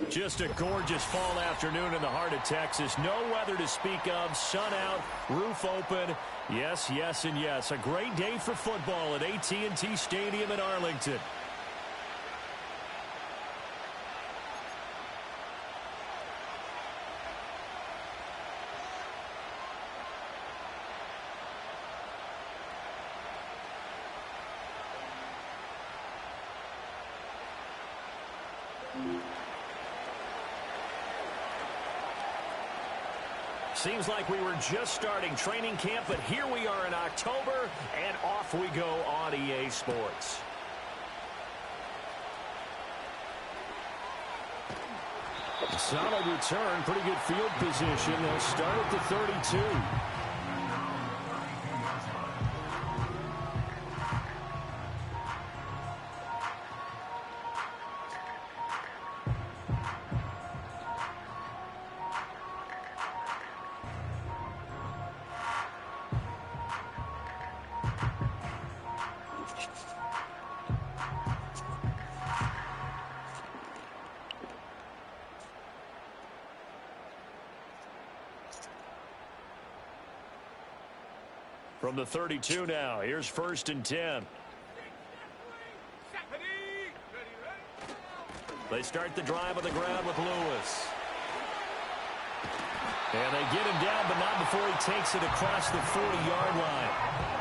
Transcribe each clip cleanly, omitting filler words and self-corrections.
Just a gorgeous fall afternoon in the heart of Texas. No weather to speak of. Sun out, roof open. Yes, yes, and yes. A great day for football at AT&T Stadium in Arlington. Seems like we were just starting training camp, but here we are in October, and off we go on EA Sports. A solid return, pretty good field position. They'll start at the 32. From the 32 now, here's 1st and 10. They start the drive on the ground with Lewis. And they get him down, but not before he takes it across the 40-yard line.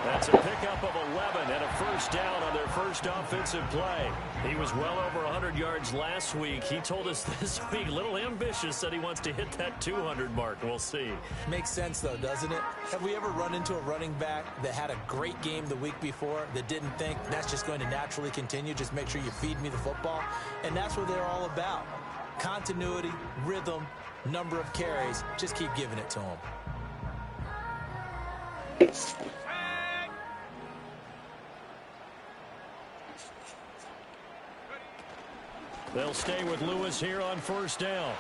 That's a pickup of 11 and a first down on their first offensive play. He was well over 100 yards last week. He told us this week, a little ambitious, said he wants to hit that 200 mark. We'll see. Makes sense, though, doesn't it? Have we ever run into a running back that had a great game the week before that didn't think that's just going to naturally continue? Just make sure you feed me the football. And that's what they're all about. Continuity, rhythm, number of carries. Just keep giving it to them. They'll stay with Lewis here on first down.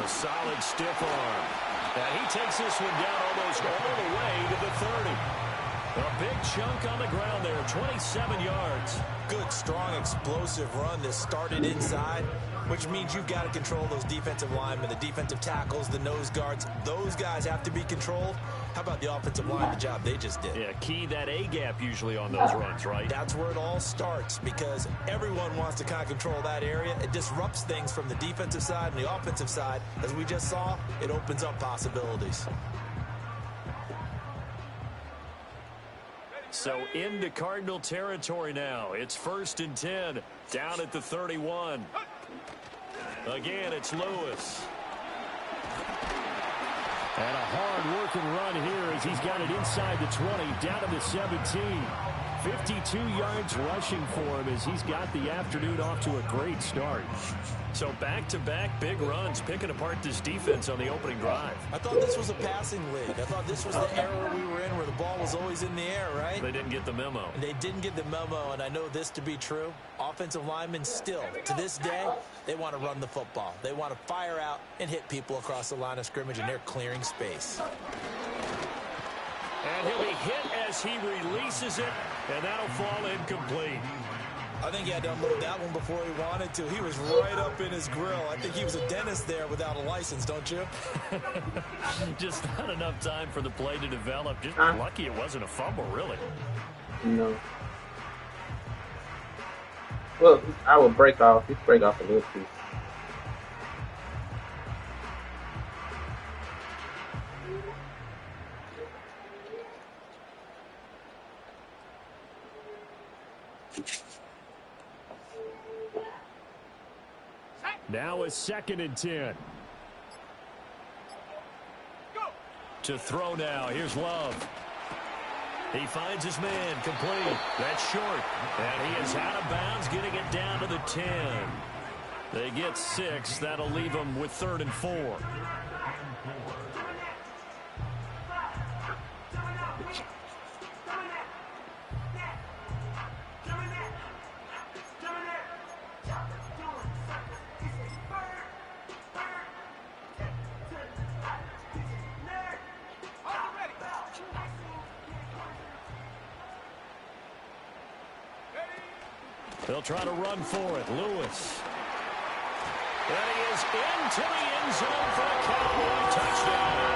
A solid stiff arm. And he takes this one down almost all the way to the 30. A big chunk on the ground there, 27 yards. Good, strong, explosive run that started inside, which means you've got to control those defensive linemen, the defensive tackles, the nose guards. Those guys have to be controlled. How about the offensive line, the job they just did? Yeah, key that A-gap usually on those runs, right? That's where it all starts because everyone wants to kind of control that area. It disrupts things from the defensive side and the offensive side. As we just saw, it opens up possibilities. So into Cardinal territory now. It's 1st and 10 down at the 31. Again, it's Lewis. And a hard-working run here as he's got it inside the 20, down to the 17. 52 yards rushing for him as he's got the afternoon off to a great start. So back-to-back big runs, picking apart this defense on the opening drive. I thought this was a passing league. I thought this was the era we were in where the ball was always in the air, right? They didn't get the memo. They didn't get the memo, and I know this to be true. Offensive linemen still, to this day, they want to run the football. They want to fire out and hit people across the line of scrimmage, and they're clearing space. And he'll be hit as he releases it, and that'll fall incomplete. I think he had to unload that one before he wanted to. He was right up in his grill. I think he was a dentist there without a license, don't you? Just not enough time for the play to develop. Just lucky it wasn't a fumble, really. No. Well, I will break off. He'd break off a little piece. Now it's 2nd and 10. To throw now. Here's Love. He finds his man complete. That's short. And he is out of bounds, getting it down to the 10. They get 6. That'll leave them with 3rd and 4. They'll try to run for it. Lewis. And he is into the end zone for a Cowboy touchdown.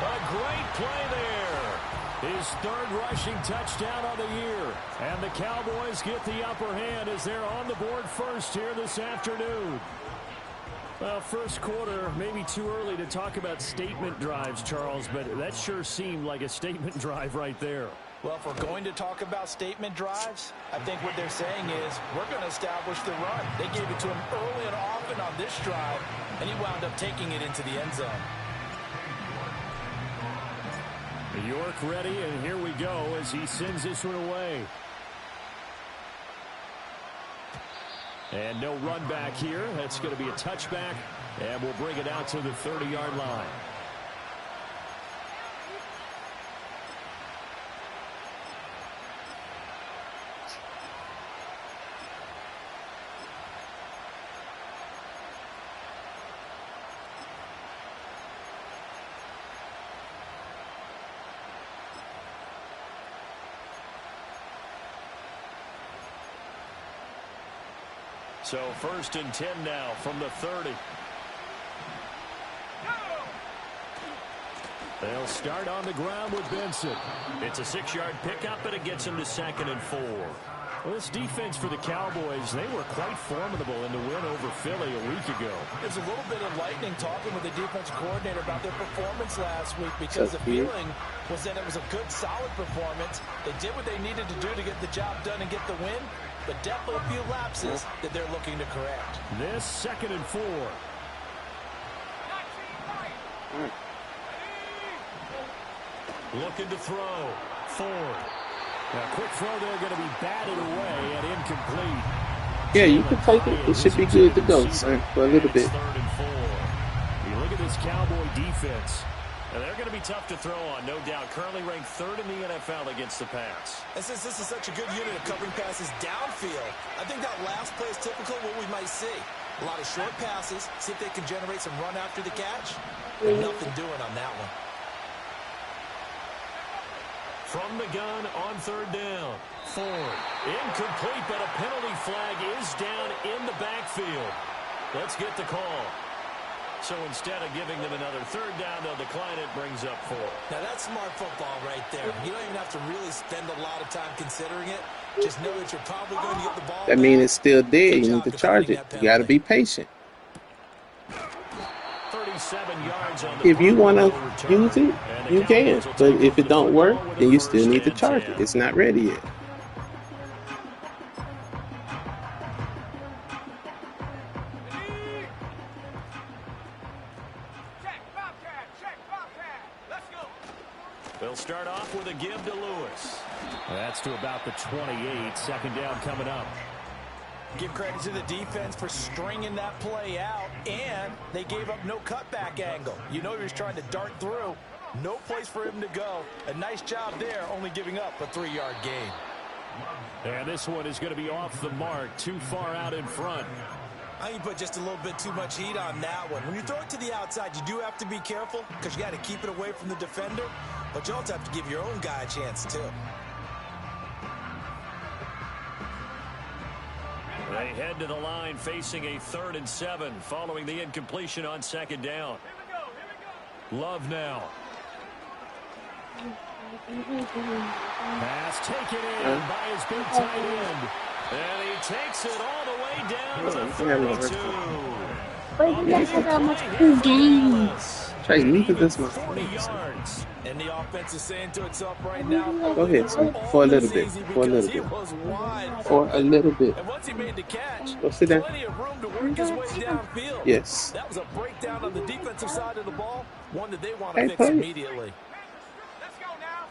A great play there. His third rushing touchdown on the year. And the Cowboys get the upper hand as they're on the board first here this afternoon. Well, first quarter, maybe too early to talk about statement drives, Charles, but that sure seemed like a statement drive right there. Well, if we're going to talk about statement drives, I think what they're saying is we're going to establish the run. They gave it to him early and often on this drive, and he wound up taking it into the end zone. York ready, and here we go as he sends this one away. And no run back here. That's going to be a touchback, and we'll bring it out to the 30-yard line. So 1st and 10 now from the 30. They'll start on the ground with Benson. It's a 6-yard pickup, and it gets him to 2nd and 4. Well, this defense for the Cowboys, they were quite formidable in the win over Philly a week ago. There's a little bit of lightning talking with the defensive coordinator about their performance last week because the feeling was that it was a good, solid performance. They did what they needed to do to get the job done and get the win, but definitely a few lapses that they're looking to correct. This 2nd and 4. Looking to throw. Ford. Now, quick throw there going to be batted away and incomplete. Yeah, you can take it. It should be good to go, son, for a little bit. 3rd and 4. You look at this Cowboy defense. And they're going to be tough to throw on, no doubt. Currently ranked 3rd in the NFL against the pass. And since this is such a good unit of covering passes downfield, I think that last play is typical of what we might see. A lot of short passes, see if they can generate some run after the catch. And nothing doing on that one. From the gun on 3rd down. Ford. Incomplete, but a penalty flag is down in the backfield. Let's get the call. So instead of giving them another 3rd down, they'll decline it, brings up 4. Now that's smart football right there. You don't even have to really spend a lot of time considering it. Just know that you're probably going to get the ball. That means it's still there. You need to charge it. You got to be patient. 37 yards on the if you want to use it, you can. But if it don't work, then you still need to charge it. It's not ready yet. They'll start off with a give to Lewis. That's to about the 28. 2nd down coming up. Give credit to the defense for stringing that play out, and they gave up no cutback angle. You know he was trying to dart through. No place for him to go. A nice job there, only giving up a 3-yard gain. And this one is going to be off the mark, too far out in front. I think you put just a little bit too much heat on that one. When you throw it to the outside, you do have to be careful because you got to keep it away from the defender, but you also have to give your own guy a chance too. They head to the line facing a 3rd and 7 following the incompletion on 2nd down. Love now. Pass taken in by his big tight end. And he takes it all the way down to 32. But you guys have that much cool game. Trey, leave it this much. 40 yards. And the offense is saying to itself right now, Go ahead, son. For a little bit. For a little bit. For a little bit. And once he made the catch, Go sit down. plenty of room to work his way downfield. Yes. That was a breakdown on the defensive side of the ball, one that they want to fix play it. immediately. Let's go now.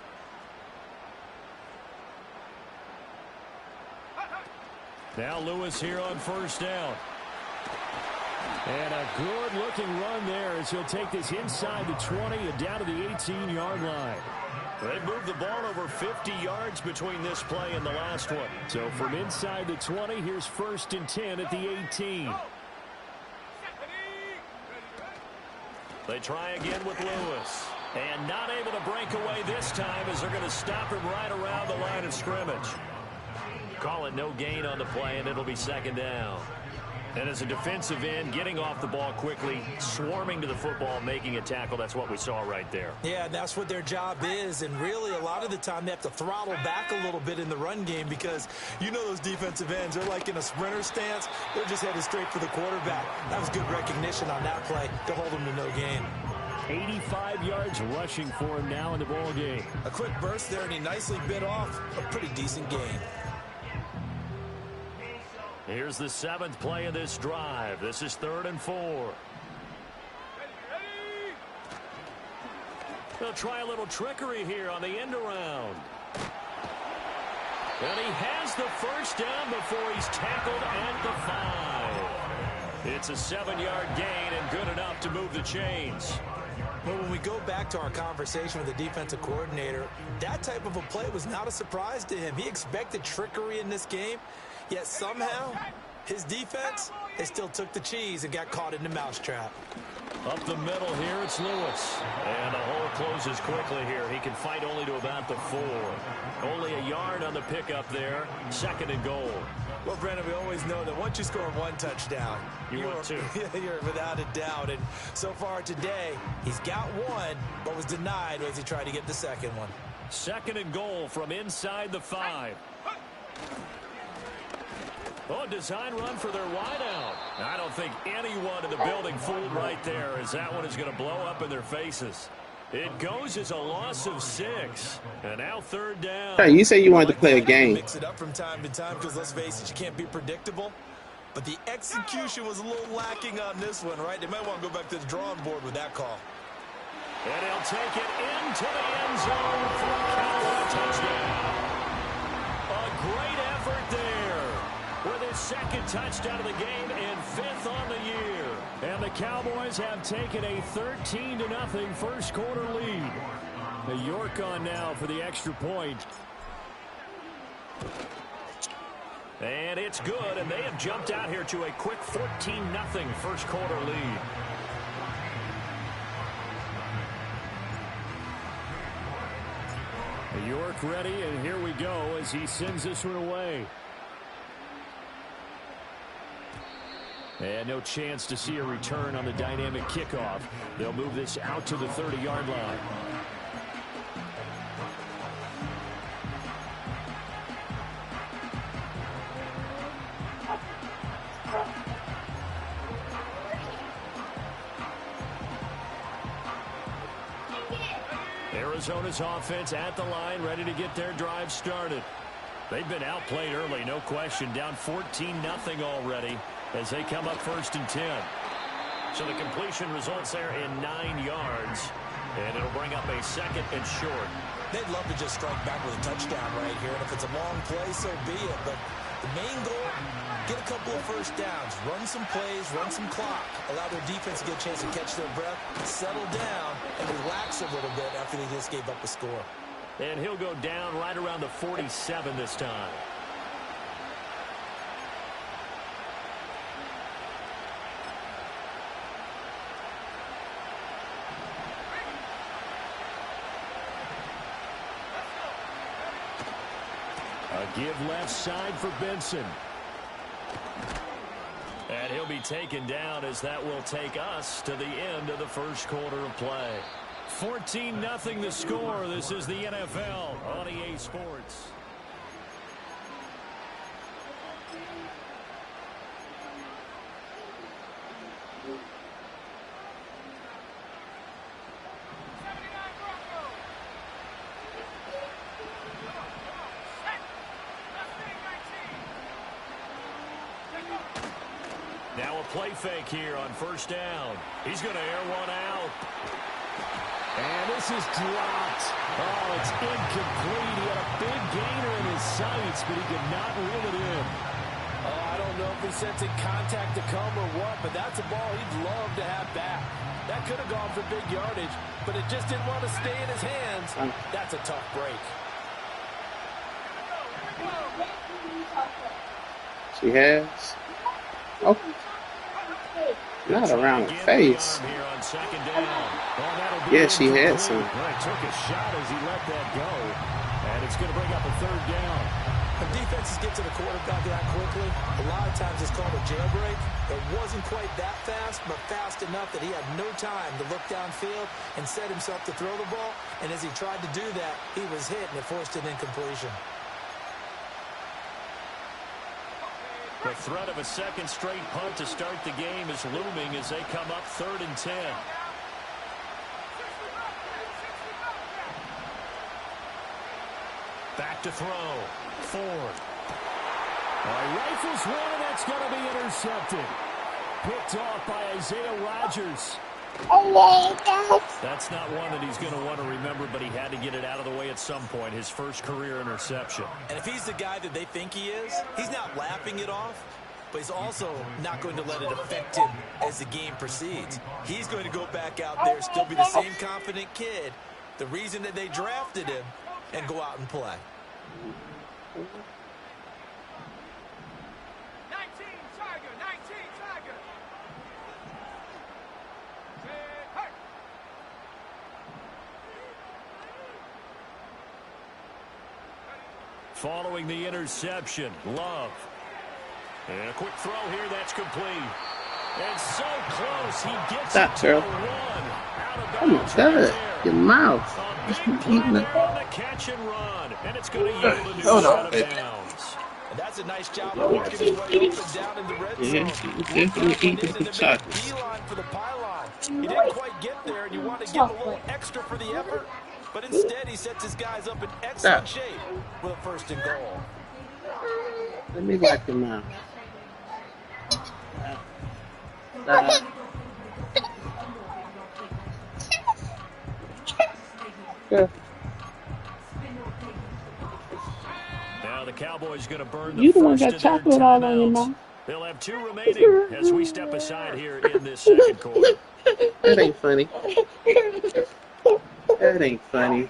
Now Lewis here on 1st down. And a good-looking run there as he'll take this inside the 20 and down to the 18-yard line. They moved the ball over 50 yards between this play and the last one. So from inside the 20, here's 1st and 10 at the 18. They try again with Lewis. And not able to break away this time as they're going to stop him right around the line of scrimmage. Call it no gain on the play, and it'll be second down. And as a defensive end, getting off the ball quickly, swarming to the football, making a tackle, that's what we saw right there. Yeah, and that's what their job is. And really, a lot of the time, they have to throttle back a little bit in the run game because you know those defensive ends, they're like in a sprinter stance. They're just headed straight for the quarterback. That was good recognition on that play to hold them to no gain. 85 yards rushing for him now in the ball game. A quick burst there, and he nicely bit off a pretty decent gain. Here's the 7th play of this drive. This is 3rd and 4. They'll try a little trickery here on the end around. And he has the first down before he's tackled at the 5. It's a 7-yard gain and good enough to move the chains. But when we go back to our conversation with the defensive coordinator, that type of a play was not a surprise to him. He expected trickery in this game. Yet somehow, his defense, they still took the cheese and got caught in the mousetrap. Up the middle here, it's Lewis. And the hole closes quickly here. He can fight only to about the 4. Only a yard on the pickup there. 2nd and goal. Well, Brandon, we always know that once you score 1 touchdown, you want 2. You're without a doubt. And so far today, he's got 1, but was denied as he tried to get the 2nd one. 2nd and goal from inside the 5. Oh, design run for their wideout. I don't think anyone in the building fooled right there, as that one is going to blow up in their faces. It goes as a loss of 6. And now 3rd down. Hey, you say you wanted to play a game. Mix it up from time to time because, let's face it, you can't be predictable. But the execution was a little lacking on this one, right? They might want to go back to the drawing board with that call. And he'll take it into the end zone for a Cowboy touchdown. A great effort there. With his 2nd touchdown of the game and 5th on the year. And the Cowboys have taken a 13-0 first quarter lead. The York on now for the extra point. And it's good, and they have jumped out here to a quick 14-0 first quarter lead. York ready, and here we go as he sends this one away. And no chance to see a return on the dynamic kickoff. They'll move this out to the 30-yard line. Arizona's offense at the line, ready to get their drive started. They've been outplayed early, no question. Down 14-0 already as they come up 1st and 10. So the completion results there in 9 yards. And it'll bring up a 2nd and short. They'd love to just strike back with a touchdown right here. And if it's a long play, so be it. But the main goal, get a couple of first downs. Run some plays, run some clock. Allow their defense to get a chance to catch their breath, settle down, and relax a little bit after they just gave up a score. And he'll go down right around the 47 this time. A give left side for Benson. And he'll be taken down as that will take us to the end of the first quarter of play. 14-0 the score. This is the NFL on EA Sports. Now a play fake here on 1st down. He's going to air one out. And this is dropped. Oh, it's incomplete. He had a big gainer in his sights, but he could not reel it in. Oh, I don't know if he's sensing contact to come or what, but that's a ball he'd love to have back. That could have gone for big yardage, but it just didn't want to stay in his hands. That's a tough break. She has. Oh. Not around the face. Yeah, she had some. Took a shot as he let that go. And it's going to bring up a 3rd down. When defenses get to the quarterback that quickly, a lot of times it's called a jailbreak. It wasn't quite that fast, but fast enough that he had no time to look downfield and set himself to throw the ball. And as he tried to do that, he was hit, and it forced an incompletion. The threat of a second straight punt to start the game is looming as they come up 3rd and 10. Back to throw. Ford. Rifles one, and that's going to be intercepted. Picked off by Isaiah Rodgers. That's not one that he's going to want to remember, but he had to get it out of the way at some point. His first career interception. And if he's the guy that they think he is, he's not laughing it off, but he's also not going to let it affect him as the game proceeds. He's going to go back out there, still be the same confident kid, the reason that they drafted him, and go out and play. 19, Tiger, 19, Tiger. Hey. Following the interception, Love. And a quick throw here, that's complete. And so close, he gets Stop, it to girl. the one. Out of Oh my bounds God, right your there. mouth. A Just big keep play eating there it. on the catch and run. And it's going to yield a new Hold set on, of baby. downs. And that's a nice job of working his way up and down in the red Yeah, zone. you definitely eat Went the in and made a chocolates. beeline for the pylon. He didn't quite get there, and you want to give him a little extra for the effort. But instead, he sets his guys up in excellent Stop. shape with a 1st and goal. Let me wipe your mouth. Stop. Girl, Now the Cowboys going to burn the you the one first got of their chocolate all on your timeouts. mouth. They'll have 2 remaining as we step aside here in this second quarter. That ain't funny. That ain't funny.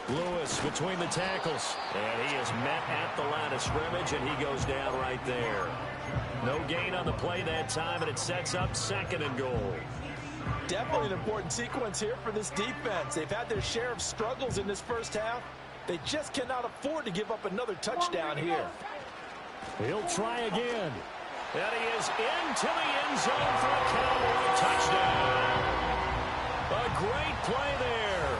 Lewis between the tackles. And he is met at the line of scrimmage, and he goes down right there. No gain on the play that time, and it sets up 2nd and goal. Definitely an important sequence here for this defense. They've had their share of struggles in this first half. They just cannot afford to give up another touchdown here. He'll try again. And he is into the end zone for a Cowboy touchdown. A great play there.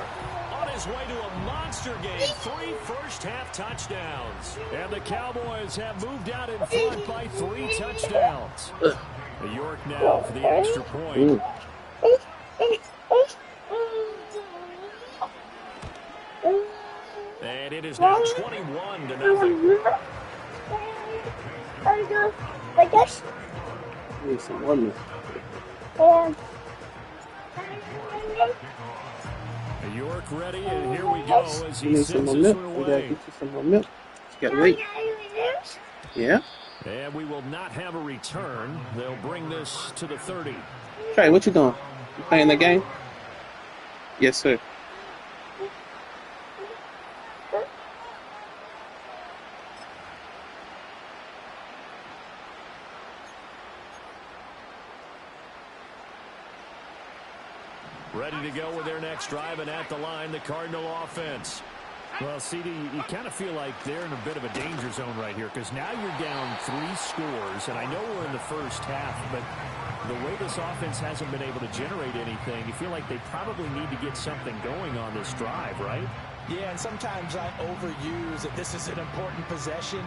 On his way to a monster game. 3 first-half touchdowns. And the Cowboys have moved out in front by 3 touchdowns. York now for the extra point. And it is now 21-0. Need some more milk. York ready, and here we go as You he need some sends more us milk. We gotta away. get you some more milk. You gotta wait. Yeah? And we will not have a return. They'll bring this to the 30. Trey, what you doing? You playing the game? Yes, sir. Ready to go with their next drive, and at the line, the Cardinal offense. Well, CD, you kind of feel like they're in a bit of a danger zone right here because now you're down 3 scores, and I know we're in the first half, but the way this offense hasn't been able to generate anything, you feel like they probably need to get something going on this drive, right? Yeah, and sometimes I overuse that this is an important possession.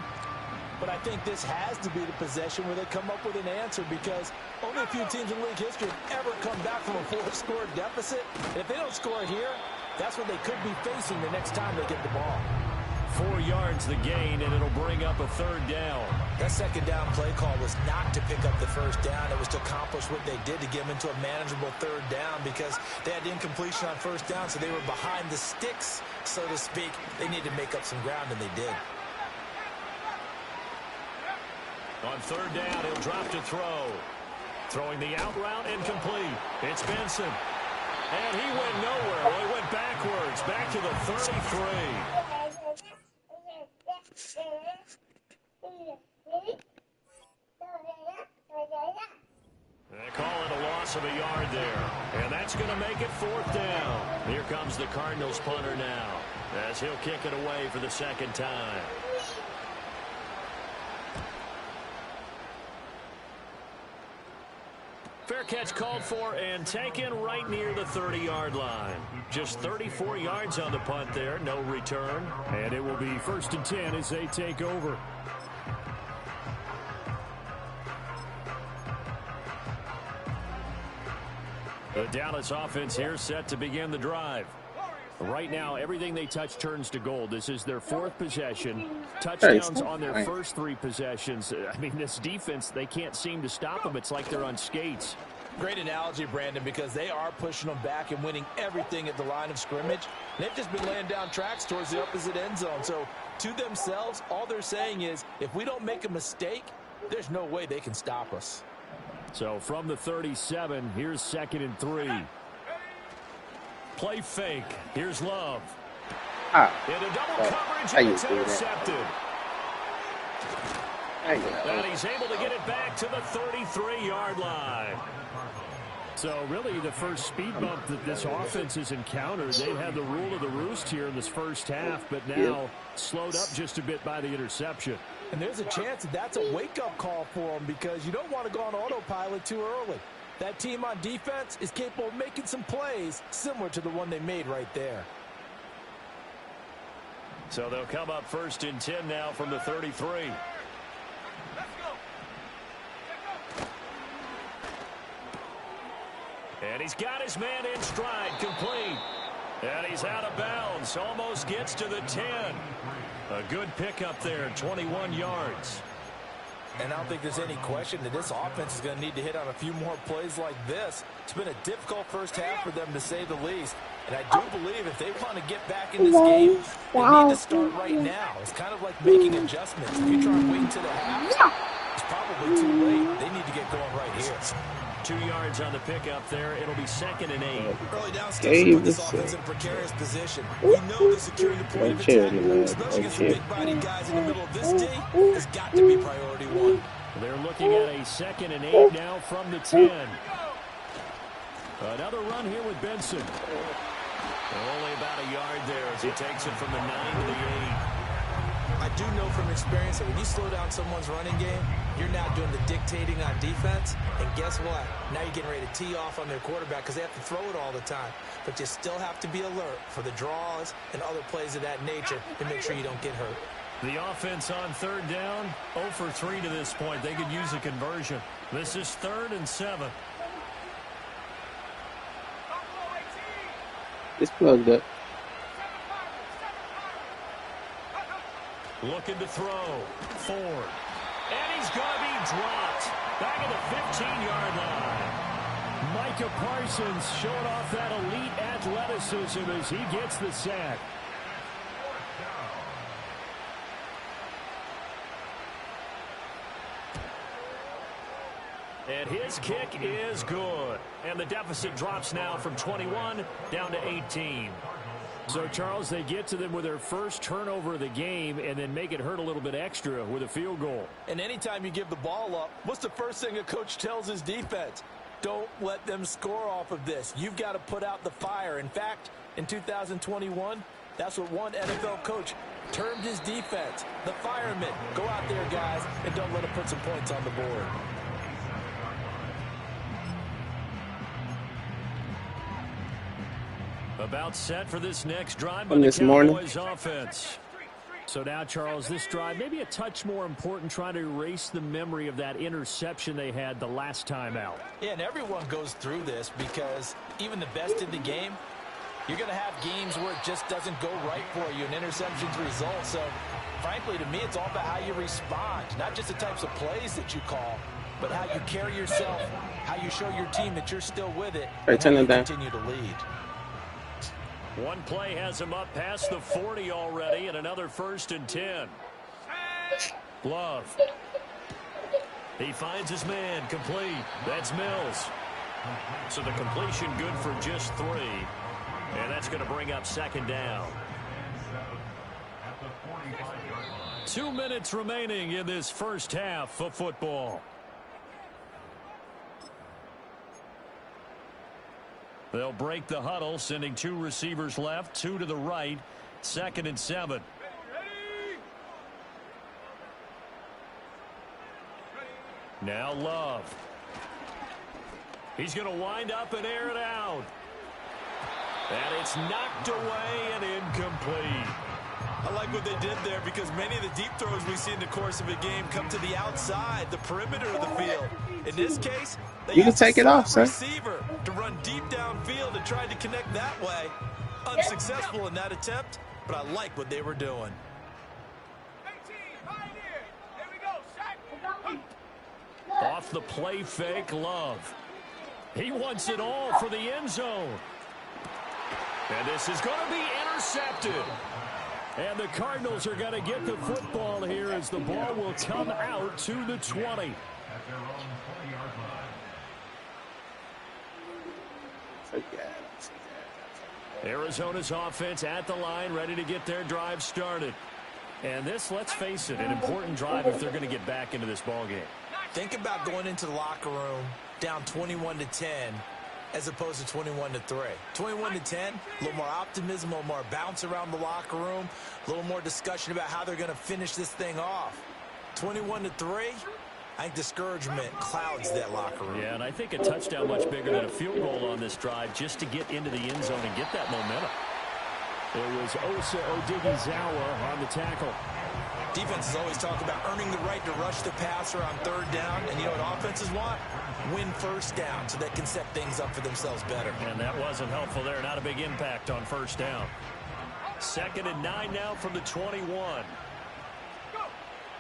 But I think this has to be the possession where they come up with an answer because only a few teams in league history have ever come back from a 4-score deficit. And if they don't score here, that's what they could be facing the next time they get the ball. 4 yards the gain, and it'll bring up a 3rd down. That 2nd down play call was not to pick up the 1st down. It was to accomplish what they did to get them into a manageable 3rd down because they had incompletion on 1st down, so they were behind the sticks, so to speak. They needed to make up some ground, and they did. On 3rd down, he'll drop to throw. Throwing the out route, incomplete. It's Benson. And he went nowhere. Well, he went backwards, back to the 33. They call it a loss loss of a yard there. And that's going to make it 4th down. Here comes the Cardinals punter now, as he'll kick it away for the 2nd time. Fair catch called for and taken right near the 30-yard line. Just 34 yards on the punt there, no return. And it will be 1st and 10 as they take over. The Dallas offense here set to begin the drive. Right now, everything they touch turns to gold. This is their 4th possession. Touchdowns on their first 3 possessions. I mean, this defense, they can't seem to stop them. It's like they're on skates. Great analogy, Brandon, because they are pushing them back and winning everything at the line of scrimmage. They've just been laying down tracks towards the opposite end zone. So, to themselves, all they're saying is, if we don't make a mistake, there's no way they can stop us. So, from the 37, here's 2nd and 3. Play fake. Here's Love. In a double coverage, and it's intercepted. And he's able to get it back to the 33-yard line. So, really, the first speed bump that this offense has encountered, they had the rule of the roost here in this first half, but now slowed up just a bit by the interception. And there's a chance that that's a wake-up call for them because you don't want to go on autopilot too early. That team on defense is capable of making some plays similar to the one they made right there. So they'll come up 1st and 10 now from the 33. Let's go. And he's got his man in stride, complete. And he's out of bounds, almost gets to the 10. A good pickup there, 21 yards. And I don't think there's any question that this offense is going to need to hit on a few more plays like this. It's been a difficult first half for them, to say the least. And I do believe if they want to get back in this game, they need to start right now. It's kind of like making adjustments. If you try and wait until the half, it's probably too late. They need to get going right here. 2 yards on the pickup there. It'll be 2nd and 8. Early down steps put this offense in precarious position. We know that securing the point of attack, especially against the big-bodied guys in the middle of this team, has got to be priority 1. They're looking at a 2nd and 8 now from the 10. Another run here with Benson. Only about a yard there as he takes it from the 9 to the 8. I do know from experience that when you slow down someone's running game, you're now doing the dictating on defense. And guess what? Now you're getting ready to tee off on their quarterback because they have to throw it all the time. But you still have to be alert for the draws and other plays of that nature to make sure you don't get hurt. The offense on 3rd down, 0 for 3 to this point. They could use a conversion. This is 3rd and 7. It's plugged up. Looking to throw. Ford. And he's going to be dropped. Back at the 15-yard line. Micah Parsons showing off that elite athleticism as he gets the sack. And his kick is good. And the deficit drops now from 21 down to 18. So, Charles, they get to them with their first turnover of the game and then make it hurt a little bit extra with a field goal. And anytime you give the ball up, what's the first thing a coach tells his defense? Don't let them score off of this. You've got to put out the fire. In fact, in 2021, that's what one NFL coach termed his defense. The firemen. Go out there, guys, and don't let them put some points on the board. About set for this next drive by On the this morning. Cowboys offense. So now, Charles, this drive maybe a touch more important, trying to erase the memory of that interception they had the last time out. Yeah, and everyone goes through this because even the best in the game, you're going to have games where it just doesn't go right for you, and interceptions result. So, frankly, to me, it's all about how you respond, not just the types of plays that you call, but how you carry yourself, how you show your team that you're still with it, and how you continue to lead. One play has him up past the 40 already, and another 1st and 10. Love. He finds his man, complete. That's Mills. So the completion good for just 3. And that's going to bring up 2nd down. 2 minutes remaining in this first half of football. They'll break the huddle, sending 2 receivers left, 2 to the right. 2nd and 7. Now Love. He's going to wind up and air it out. And it's knocked away and incomplete. I like what they did there because many of the deep throws we see in the course of a game come to the outside, the perimeter of the field. In this case, they You can take it off, sir. receiver to run deep downfield and tried to connect that way. Unsuccessful in that attempt, but I like what they were doing. 18, Pioneer. Here we go, sack. Off the play fake, Love. He wants it all for the end zone. And this is going to be intercepted. And the Cardinals are going to get the football here as the ball will come out to the 20. Arizona's offense at the line, ready to get their drive started. And this, let's face it, an important drive if they're going to get back into this ballgame. Think about going into the locker room down 21-10 as opposed to 21-3. 21-10, a little more optimism, a little more bounce around the locker room, a little more discussion about how they're going to finish this thing off. 21-3, I think discouragement clouds that locker room. Yeah, and I think a touchdown much bigger than a field goal on this drive just to get into the end zone and get that momentum. It was Osa Odighizuwa on the tackle. Defenses always talk about earning the right to rush the passer on 3rd down, and you know what offenses want? Win 1st down so they can set things up for themselves better. And that wasn't helpful there. Not a big impact on 1st down. 2nd and 9 now from the 21.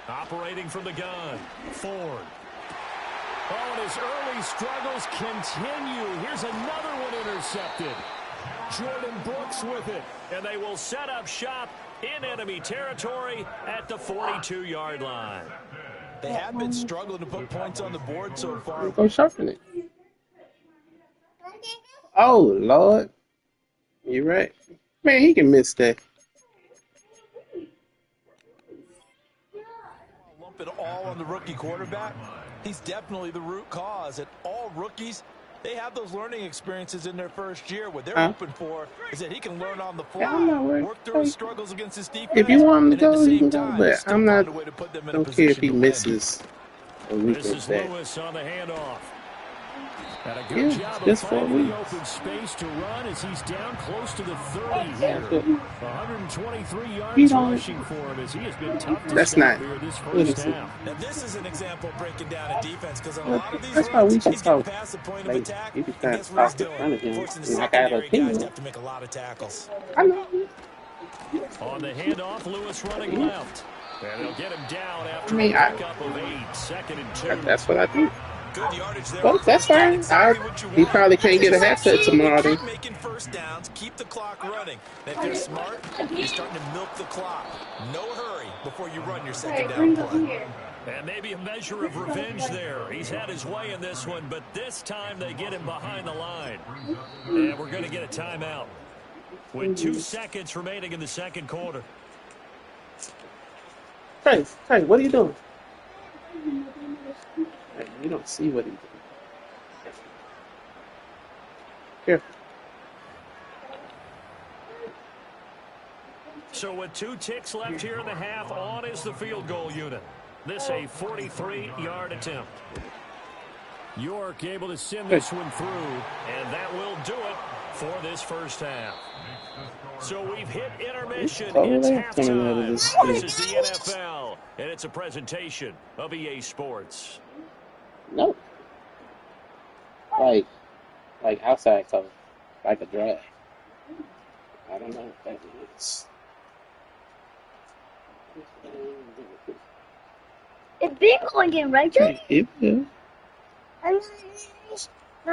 Operating from the gun. Ford. Oh, and his early struggles continue. Here's another one intercepted. Jordan Brooks with it. And they will set up shop in enemy territory at the 42-yard line. They have been struggling to put points on the board so far. Go sharpen it. Oh, Lord. You're right. Man, he can miss that. Lump it all on the rookie quarterback. He's definitely the root cause. And all rookies, they have those learning experiences in their first year. What they're hoping for is that he can learn on the fly, work through his struggles against his defense. If you want him to go, you you can go. But I'm not. Don't care if he misses a week This or is that. Lewis on the handoff. And a good job of just 4 finding weeks. the open space to run as he's down close to the 30 here. 123 yards rushing for him as he has been tough to stop here this first half. Now this is an example of breaking down a defense because in a lot of these That's why we runs, can he's getting talk. past the point of Like, attack. you can And kind guess of what he's talk in front of doing? him. Forcing the And I got an secondary guys opinion. to have to make a lot of tackles. I know. On the handoff, Lewis running left. And they'll get him down after I mean, a pickup of 8. 2nd and 2. That's what I think. Good yardage there. Well, that's fine. He probably can't get a haircut tomorrow. Then. Keep making 1st downs, keep the clock running. And if they're smart, you're starting to milk the clock. No hurry before you run your 2nd down play. And maybe a measure of revenge there. He's had his way in this one, but this time they get him behind the line. And we're going to get a timeout with 2 seconds remaining in the 2nd quarter. Hey, what are you doing? Hey, you don't see what he's doing. Here. So with 2 ticks left here in the half, on is the field goal unit. This a 43-yard attempt. York able to send this one through, and that will do it for this first half. So we've hit intermission. It's halftime. This is the NFL, and it's a presentation of EA Sports. Nope. Like outside color. Like a drag. I don't know what that is. It's been going again, right, Jay? It will. And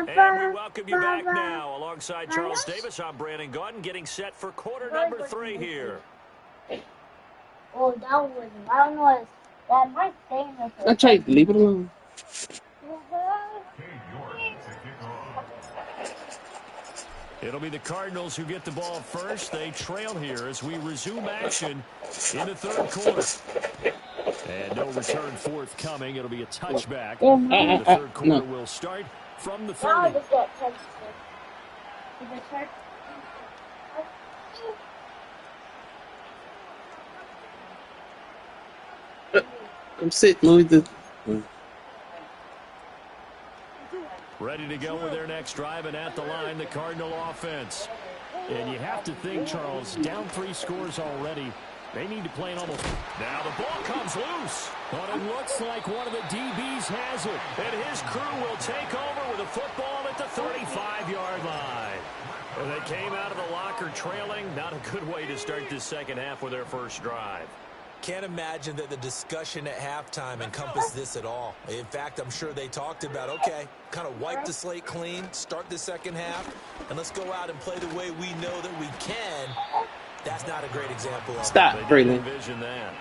we welcome you back now. Alongside Charles Davis, I'm Brandon Gordon, getting set for quarter number 3 here. Oh, that was, I don't know, that might stay in the I tried to leave it alone. It'll be the Cardinals who get the ball first. They trail here as we resume action in the 3rd quarter. And no return forthcoming. It'll be a touchback. The 3rd quarter will start from the 30. I'm sitting with the. Ready to go with their next drive, and at the line, the Cardinal offense. And you have to think, Charles, down 3 scores already. They need to play an almost. Now the ball comes loose. But it looks like one of the DBs has it. And his crew will take over with a football at the 35-yard line. And they came out of the locker trailing. Not a good way to start this second half with their first drive. Can't imagine that the discussion at halftime encompassed this at all. In fact, I'm sure they talked about, okay, kind of wipe the slate clean, start the second half, and let's go out and play the way we know that we can. That's not a great example of Stop, Braylon. That.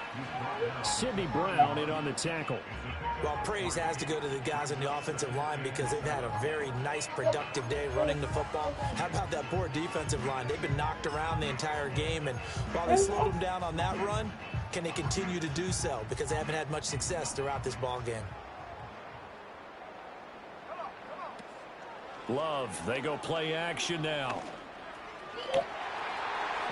Sidney Brown in on the tackle. Well, praise has to go to the guys in the offensive line because they've had a very nice, productive day running the football. How about that poor defensive line? They've been knocked around the entire game, and while they slowed them down on that run, can they continue to do so? Because they haven't had much success throughout this ball game. Love, they go play action now.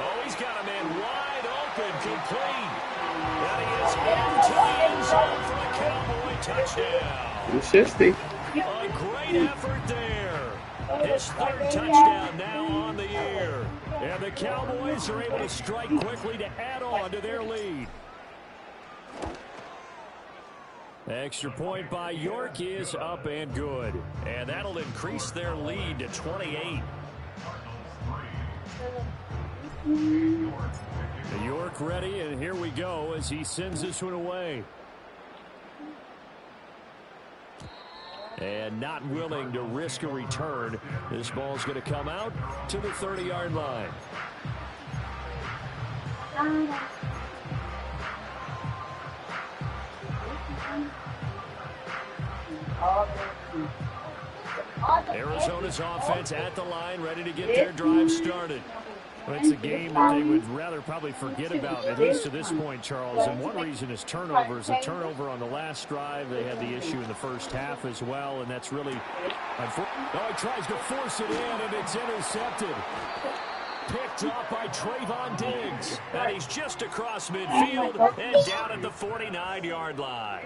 Oh, he's got a man wide open, complete. And he is into the end zone for a Cowboy touchdown. You should be. A great effort there. His 3rd touchdown now on the year. And the Cowboys are able to strike quickly to add on to their lead. Extra point by York is up and good. And that'll increase their lead to 28. York ready, and here we go as he sends this one away. And not willing to risk a return. This ball's going to come out to the 30-yard line. Arizona's offense at the line, ready to get their drive started. Well, it's a game that they would rather probably forget about, at least to this point, Charles. And one reason is turnovers. A turnover on the last drive. They had the issue in the first half as well, and that's really unfortunate. Oh, he tries to force it in, and it's intercepted. Picked up by Trayvon Diggs. And he's just across midfield and down at the 49-yard line.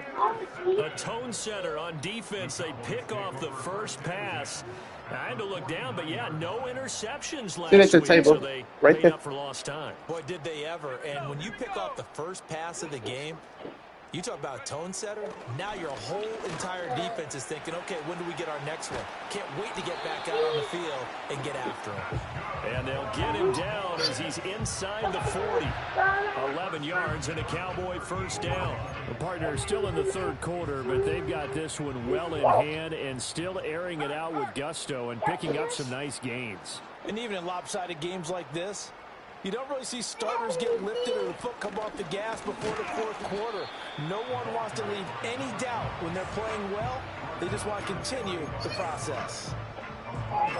A tone setter on defense. They pick off the first pass. I had to look down, but yeah, no interceptions last week, table. So they Right made there. up for lost time. Boy, did they ever. And when you pick off the first pass of the game, you talk about a tone setter. Now your whole entire defense is thinking, okay, when do we get our next one? Can't wait to get back out on the field and get after him. And they'll get him down as he's inside the 40. 11 yards and a Cowboy first down. The partner is still in the 3rd quarter, but they've got this one well in hand and still airing it out with gusto and picking up some nice gains. And even in lopsided games like this, you don't really see starters get lifted or the foot come off the gas before the 4th quarter. No one wants to leave any doubt when they're playing well. They just want to continue the process.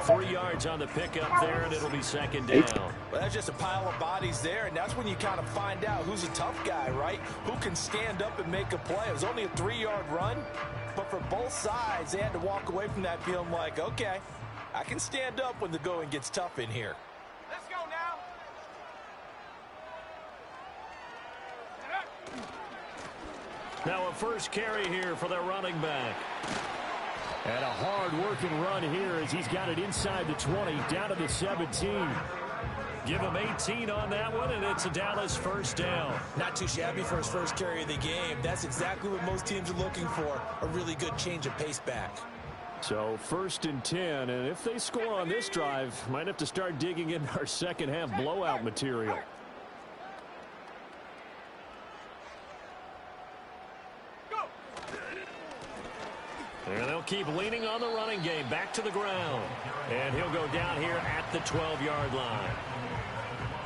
3 yards on the pickup there, and it'll be second down. Well, that's just a pile of bodies there, and that's when you kind of find out who's a tough guy, right? Who can stand up and make a play. It was only a 3-yard run, but for both sides, they had to walk away from that feeling like, okay, I can stand up when the going gets tough in here. Let's go now. Now a first carry here for the running back. And a hard-working run here as he's got it inside the 20, down to the 17. Give him 18 on that one, and it's a Dallas first down. Not too shabby for his first carry of the game. That's exactly what most teams are looking for, a really good change of pace back. So 1st and 10, and if they score on this drive, might have to start digging in our second half blowout material. And they'll keep leaning on the running game, back to the ground. And he'll go down here at the 12-yard line.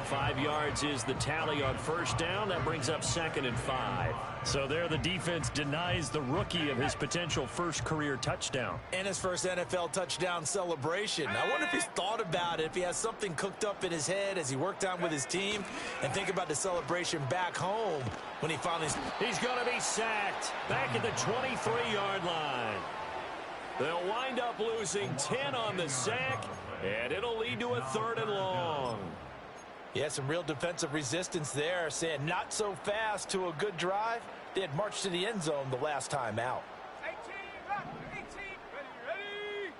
5 yards is the tally on first down. That brings up 2nd and 5. So there the defense denies the rookie of his potential first career touchdown. And his first NFL touchdown celebration. I wonder if he's thought about it, if he has something cooked up in his head as he worked on with his team, and think about the celebration back home when he finally... He's going to be sacked back at the 23-yard line. They'll wind up losing 10 on the sack, and it'll lead to a 3rd and long. Yeah, some real defensive resistance there, saying not so fast to a good drive. They had marched to the end zone the last time out. 18, ready,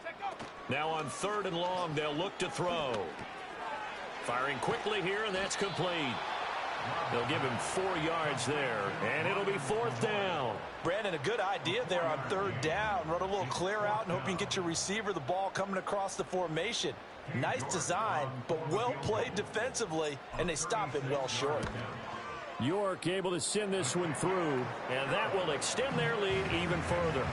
set, go. Now on 3rd and long, they'll look to throw. Firing quickly here, and that's complete. They'll give him 4 yards there, and it'll be 4th down. Brandon, a good idea there on 3rd down. Run a little clear out and hope you can get your receiver the ball coming across the formation. Nice design, but well played defensively, and they stop him well short. York able to send this one through, and that will extend their lead even further.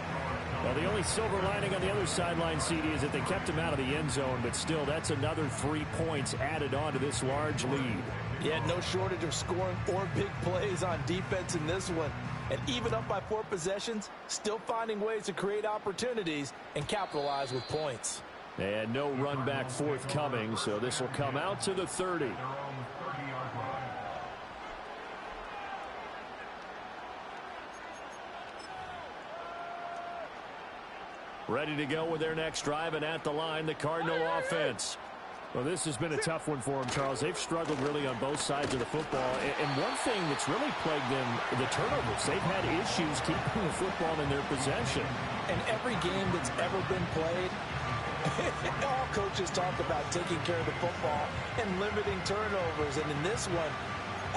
Well, the only silver lining on the other sideline, CD, is that they kept him out of the end zone, but still, that's another 3 points added on to this large lead. Yeah, no shortage of scoring or big plays on defense in this one. And even up by 4 possessions, still finding ways to create opportunities and capitalize with points. And no run back forthcoming, so this will come out to the 30. Ready to go with their next drive, and at the line, the Cardinal offense. Well, this has been a tough one for them, Charles. They've struggled really on both sides of the football. And one thing that's really plagued them, the turnovers. They've had issues keeping the football in their possession. And every game that's ever been played, all coaches talk about taking care of the football and limiting turnovers. And in this one,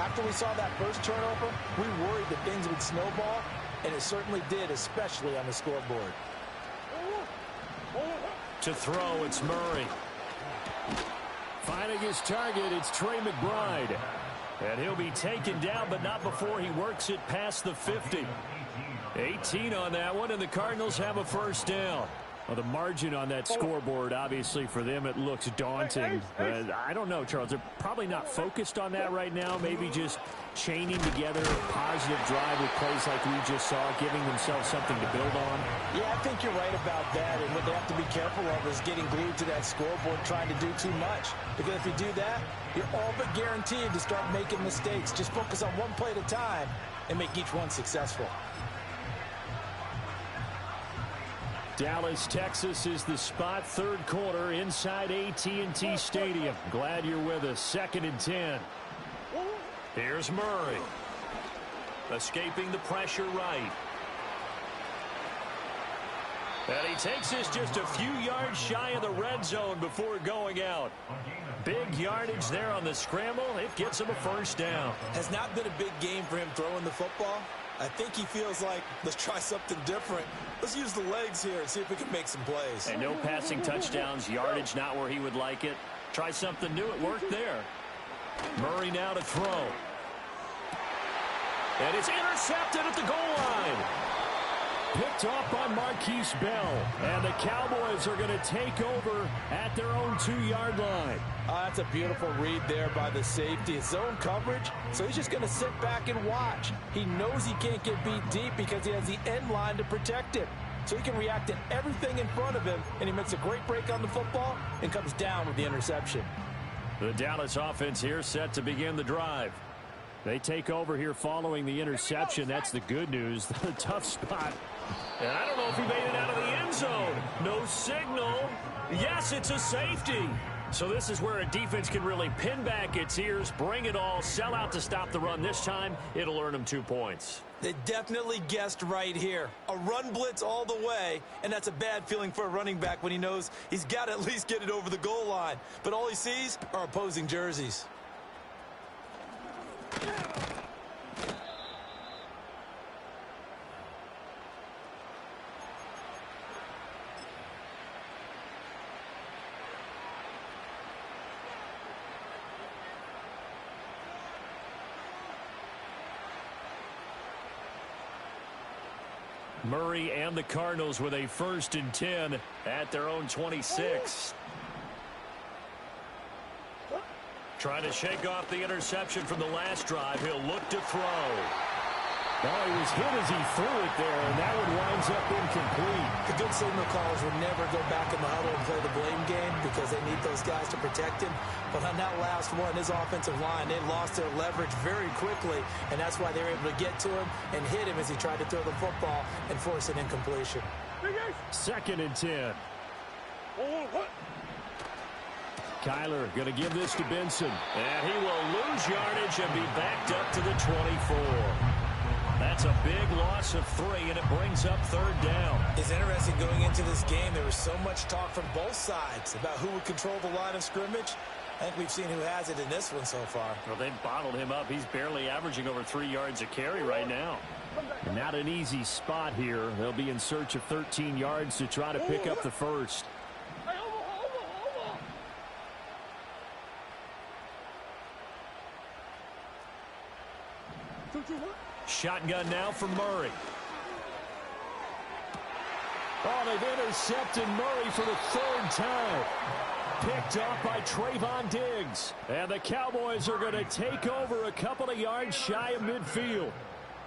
after we saw that first turnover, we worried that things would snowball, and it certainly did, especially on the scoreboard. To throw, it's Murray. Finding his target, it's Trey McBride. And he'll be taken down, but not before he works it past the 50. 18 on that one, and the Cardinals have a 1st down. Well, the margin on that scoreboard, obviously, for them, it looks daunting. I don't know, Charles. They're probably not focused on that right now. Maybe just chaining together a positive drive with plays like we just saw, giving themselves something to build on. Yeah, I think you're right about that. And what they have to be careful of is getting glued to that scoreboard, trying to do too much. Because if you do that, you're all but guaranteed to start making mistakes. Just focus on one play at a time and make each one successful. Dallas, Texas is the spot, 3rd quarter inside AT&T Stadium. Glad you're with us. 2nd and 10. Here's Murray. Escaping the pressure right. And he takes this just a few yards shy of the red zone before going out. Big yardage there on the scramble. It gets him a 1st down. Has not been a big game for him throwing the football. I think he feels like, let's try something different. Let's use the legs here and see if we can make some plays. And no passing touchdowns, yardage not where he would like it. Try something new. It worked there. Murray now to throw. And it's intercepted at the goal line. Picked off by Marquise Bell. And the Cowboys are going to take over at their own 2-yard line. That's a beautiful read there by the safety. It's zone coverage, so he's just going to sit back and watch. He knows he can't get beat deep because he has the end line to protect him. So he can react to everything in front of him, and he makes a great break on the football and comes down with the interception. The Dallas offense here set to begin the drive. They take over here following the interception. That's the good news. The tough spot. And I don't know if he made it out of the end zone. No signal. Yes, it's a safety. So this is where a defense can really pin back its ears, bring it all, sell out to stop the run. This time, it'll earn them 2 points. They definitely guessed right here. A run blitz all the way, and that's a bad feeling for a running back when he knows he's got to at least get it over the goal line. But all he sees are opposing jerseys. Murray and the Cardinals with a 1st and 10 at their own 26. Trying to shake off the interception from the last drive. He'll look to throw. Well, he was hit as he threw it there, and that one winds up incomplete. The good signal callers would never go back in the huddle and play the blame game because they need those guys to protect him. But on that last one, his offensive line, they lost their leverage very quickly, and that's why they were able to get to him and hit him as he tried to throw the football and force an incompletion. 2nd and 10. Kyler going to give this to Benson. And he will lose yardage and be backed up to the 24. That's a big loss of 3, and it brings up 3rd down. It's interesting going into this game. There was so much talk from both sides about who would control the line of scrimmage. I think we've seen who has it in this one so far. Well, they've bottled him up. He's barely averaging over 3 yards a carry right now. Not an easy spot here. They'll be in search of 13 yards to try to pick up the first. Shotgun now for Murray. Oh, they've intercepted Murray for the 3rd time. Picked off by Trayvon Diggs. And the Cowboys are going to take over a couple of yards shy of midfield.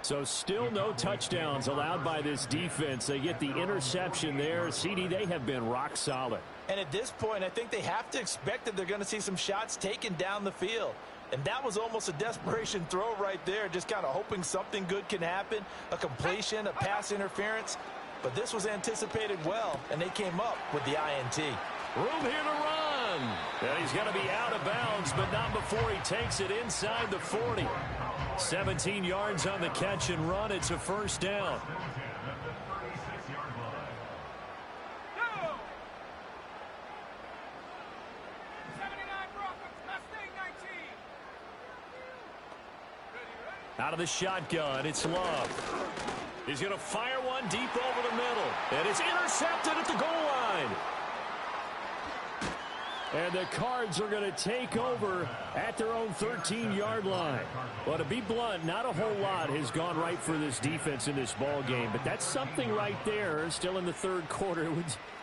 So still no touchdowns allowed by this defense. They get the interception there. CD, they have been rock solid. And at this point, I think they have to expect that they're going to see some shots taken down the field. And that was almost a desperation throw right there, just kind of hoping something good can happen, a completion, a pass interference. But this was anticipated well, and they came up with the INT. Room here to run. And he's going to be out of bounds, but not before he takes it inside the 40. 17 yards on the catch and run. It's a 1st down. Out of the shotgun, it's Love. He's going to fire one deep over the middle. And it's intercepted at the goal line. And the Cards are going to take over at their own 13-yard line. Well, to be blunt, not a whole lot has gone right for this defense in this ball game. But that's something right there. Still in the 3rd quarter.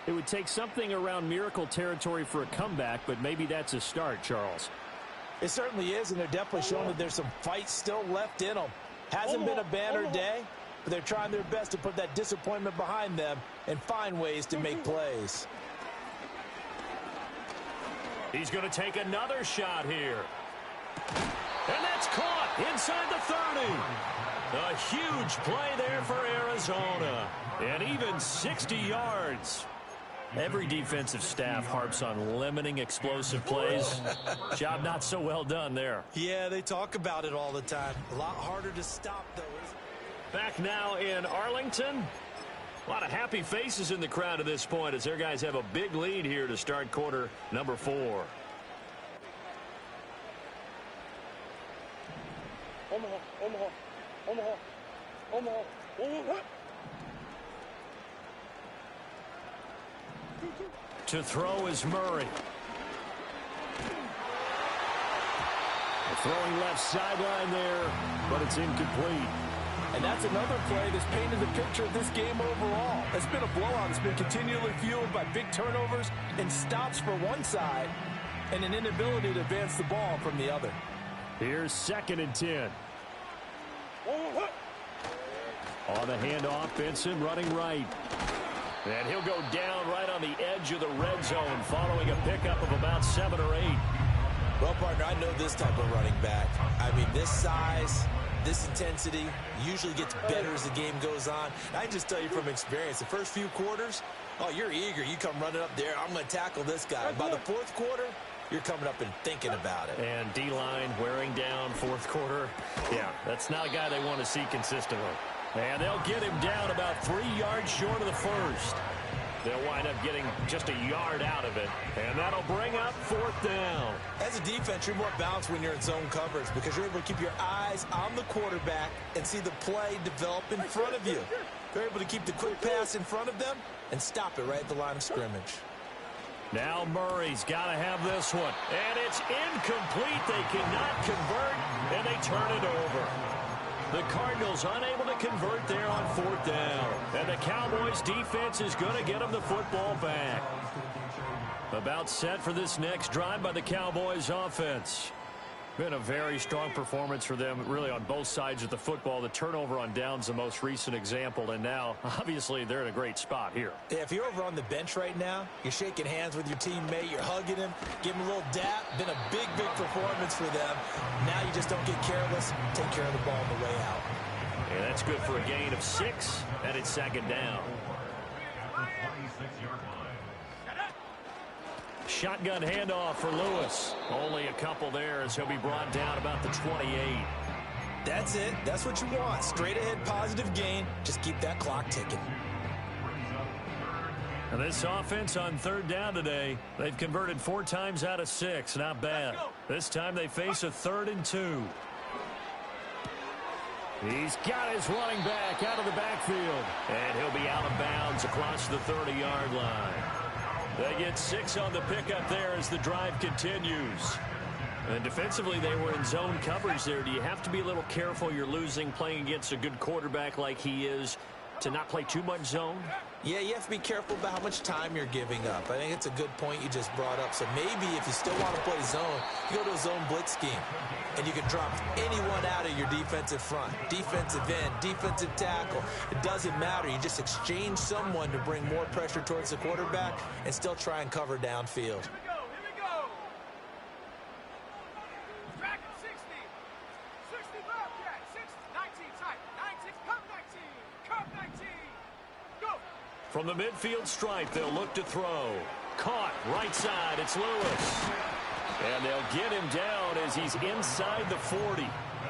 It would take something around miracle territory for a comeback, but maybe that's a start, Charles. It certainly is, and they're definitely showing that there's some fight still left in them. Hasn't been a banner day, but they're trying their best to put that disappointment behind them and find ways to make plays. He's going to take another shot here. And that's caught inside the 30. A huge play there for Arizona. And even 60 yards. Every defensive staff harps on limiting explosive plays. Job not so well done there. Yeah, they talk about it all the time. A lot harder to stop, though, isn't it? Back now in Arlington. A lot of happy faces in the crowd at this point as their guys have a big lead here to start quarter number 4. Omaha, Omaha, Omaha, Omaha, Omaha. To throw is Murray. Throwing left sideline there, but it's incomplete. And that's another play that's painted the picture of this game overall. It's been a blowout. It's been continually fueled by big turnovers and stops for one side and an inability to advance the ball from the other. Here's 2nd and 10. On the handoff, Benson running right. And he'll go down right on the edge of the red zone following a pickup of about 7 or 8. Well, partner, I know this type of running back. I mean, this size, this intensity usually gets better as the game goes on. I just tell you from experience, the first few quarters, oh, you're eager. You come running up there, I'm going to tackle this guy. By the 4th quarter, you're coming up and thinking about it. And D-line wearing down 4th quarter. Yeah, that's not a guy they want to see consistently. And they'll get him down about 3 yards short of the first. They'll wind up getting just a yard out of it. And that'll bring up 4th down. As a defense, you're more balanced when you're in zone coverage because you're able to keep your eyes on the quarterback and see the play develop in front of you. You're able to keep the quick pass in front of them and stop it right at the line of scrimmage. Now Murray's got to have this one. And it's incomplete. They cannot convert, and they turn it over. The Cardinals unable to convert there on 4th down. And the Cowboys defense is going to get them the football back. About set for this next drive by the Cowboys offense. Been a very strong performance for them, really, on both sides of the football. The turnover on downs, the most recent example, and now, obviously, they're in a great spot here. Yeah, if you're over on the bench right now, you're shaking hands with your teammate, you're hugging him, give him a little dap. Been a big, big performance for them. Now you just don't get careless. Take care of the ball on the way out. And that's good for a gain of 6, and it's 2nd down. Shotgun handoff for Lewis. Only a couple there as he'll be brought down about the 28. That's it. That's what you want. Straight ahead positive gain. Just keep that clock ticking. And this offense on third down today, they've converted 4 times out of 6. Not bad. This time they face a 3rd and 2. He's got his running back out of the backfield. And he'll be out of bounds across the 30-yard line. They get 6 on the pickup there as the drive continues. And defensively, they were in zone coverage there. Do you have to be a little careful? You're losing playing against a good quarterback like he is to not play too much zone? Yeah, you have to be careful about how much time you're giving up. I think it's a good point you just brought up. So maybe if you still want to play zone, you go to a zone blitz scheme. And you can drop anyone out of your defensive front. Defensive end, defensive tackle. It doesn't matter. You just exchange someone to bring more pressure towards the quarterback and still try and cover downfield. From the midfield stripe, they'll look to throw. Caught, right side, it's Lewis. And they'll get him down as he's inside the 40.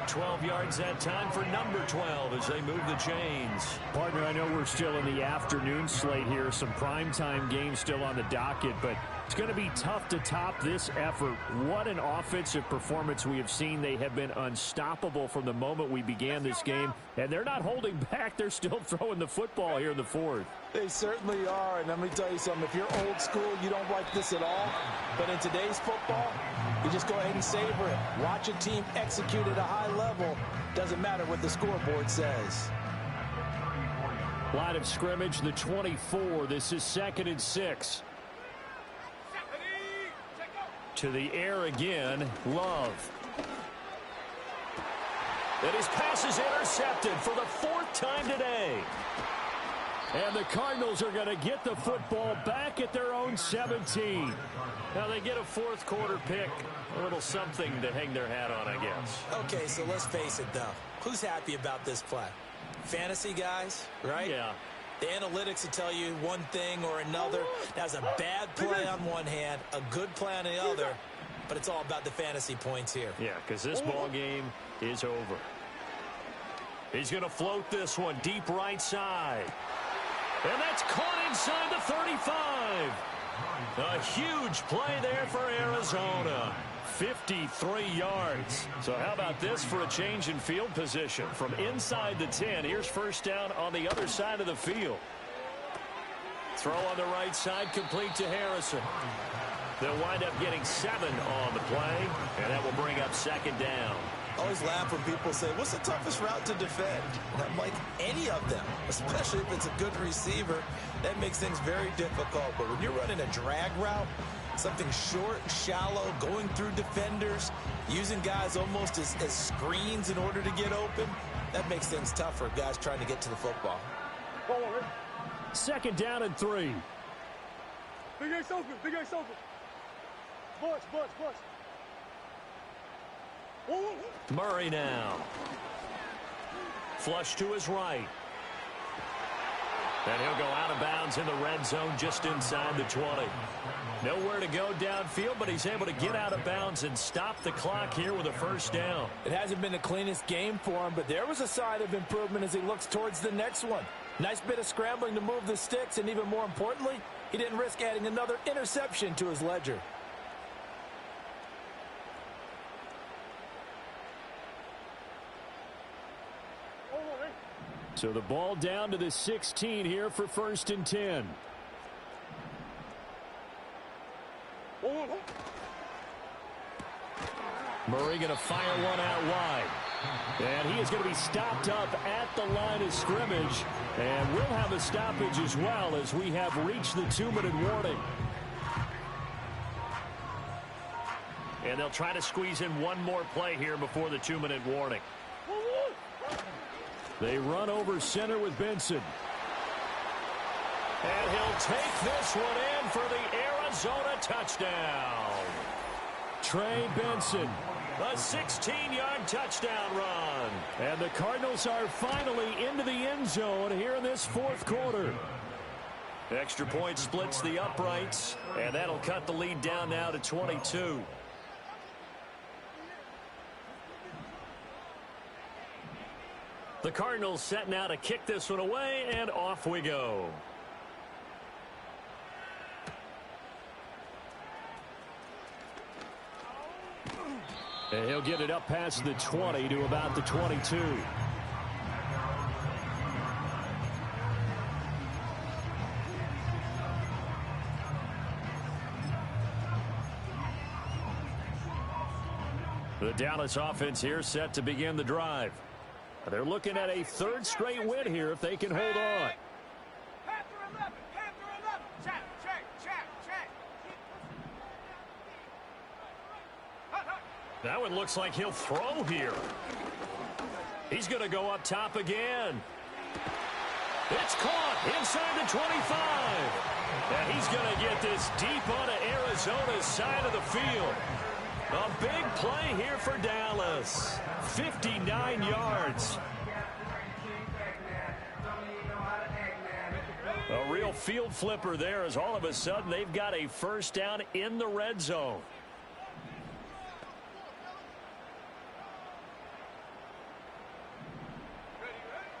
12 yards that time for number 12 as they move the chains. Partner, I know we're still in the afternoon slate here. Some primetime games still on the docket, but it's going to be tough to top this effort. What an offensive performance we have seen. They have been unstoppable from the moment we began this game, and they're not holding back. They're still throwing the football here in the 4th. They certainly are, and let me tell you something. If you're old school, you don't like this at all. But in today's football, you just go ahead and savor it. Watch a team execute at a high level. Doesn't matter what the scoreboard says. Line of scrimmage, the 24. This is 2nd and 6. To the air again, Love. And his pass is intercepted for the 4th time today. And the Cardinals are going to get the football back at their own 17. Now they get a 4th quarter pick. A little something to hang their hat on, I guess. Okay, so let's face it, though. Who's happy about this play? Fantasy guys, right? Yeah. The analytics will tell you one thing or another. That's a bad play on one hand, a good play on the other, but it's all about the fantasy points here. Yeah, because this ball game is over. He's going to float this one deep right side. And that's caught inside the 35. A huge play there for Arizona. 53 yards. So how about this for a change in field position? From inside the 10, here's first down on the other side of the field. Throw on the right side, complete to Harrison. They'll wind up getting 7 on the play, and that will bring up 2nd down. I always laugh when people say, what's the toughest route to defend? And I'm like, any of them, especially if it's a good receiver. That makes things very difficult. But when you're running a drag route, something short, shallow, going through defenders, using guys almost as screens in order to get open, that makes things tough for guys trying to get to the football. 2nd down and 3. Big Ace open, Big Ace open. Bunch. Murray now. Flush to his right. And he'll go out of bounds in the red zone just inside the 20. Nowhere to go downfield, but he's able to get out of bounds and stop the clock here with a first down. It hasn't been the cleanest game for him, but there was a sign of improvement as he looks towards the next one. Nice bit of scrambling to move the sticks, and even more importantly, he didn't risk adding another interception to his ledger. So the ball down to the 16 here for 1st and 10. Murray going to fire one out wide. And he is going to be stopped up at the line of scrimmage. And we'll have a stoppage as well as we have reached the 2-minute warning. And they'll try to squeeze in one more play here before the 2-minute warning. They run over center with Benson. And he'll take this one in for the Arizona touchdown. Trey Benson. A 16-yard touchdown run. And the Cardinals are finally into the end zone here in this 4th quarter. Extra point splits the uprights, and that'll cut the lead down now to 22. The Cardinals set now to kick this one away, and off we go. And he'll get it up past the 20 to about the 22. The Dallas offense here set to begin the drive. They're looking at a third straight win here if they can hold on. That one looks like he'll throw here. He's going to go up top again. It's caught inside the 25. And he's going to get this deep onto Arizona's side of the field. A big play here for Dallas. 59 yards. A real field flipper there as all of a sudden they've got a first down in the red zone.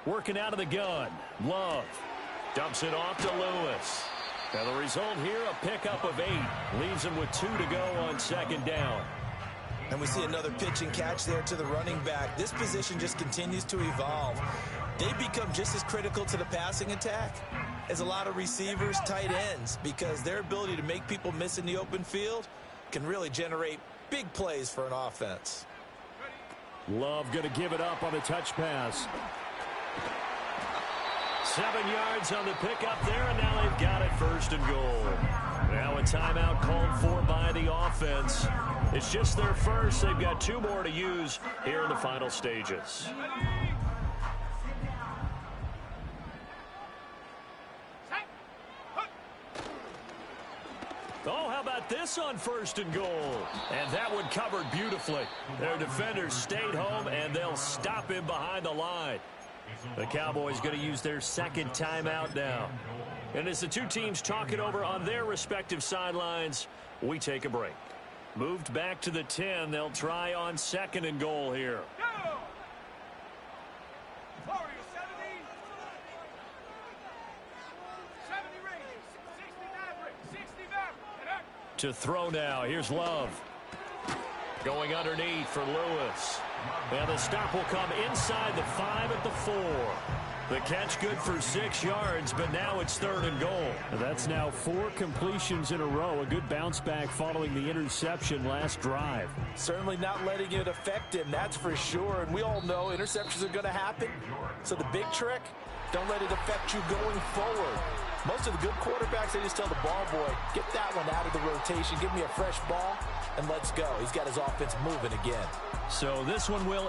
Working out of the gun. Love dumps it off to Lewis. Now the result here, a pickup of 8. Leaves him with 2 to go on second down. And we see another pitch and catch there to the running back. This position just continues to evolve. They become just as critical to the passing attack as a lot of receivers, tight ends, because their ability to make people miss in the open field can really generate big plays for an offense. Love going to give it up on a touch pass. 7 yards on the pickup there, and now they've got it first and goal. Now a timeout called for by the offense. It's just their first. They've got 2 more to use here in the final stages. Oh, how about this on first and goal? And that one covered beautifully. Their defenders stayed home, and they'll stop him behind the line. The Cowboys going to use their second timeout now. And as the two teams talk it over on their respective sidelines, we take a break. Moved back to the 10. They'll try on second and goal here. To throw now. Here's Love. Going underneath for Lewis. And the stop will come inside the 5 at the 4. The catch good for 6 yards, but now it's third and goal. That's now 4 completions in a row. A good bounce back following the interception last drive. Certainly not letting it affect him, that's for sure. And we all know interceptions are going to happen. So the big trick, don't let it affect you going forward. Most of the good quarterbacks, they just tell the ball boy, get that one out of the rotation, give me a fresh ball, and let's go. He's got his offense moving again. So this one will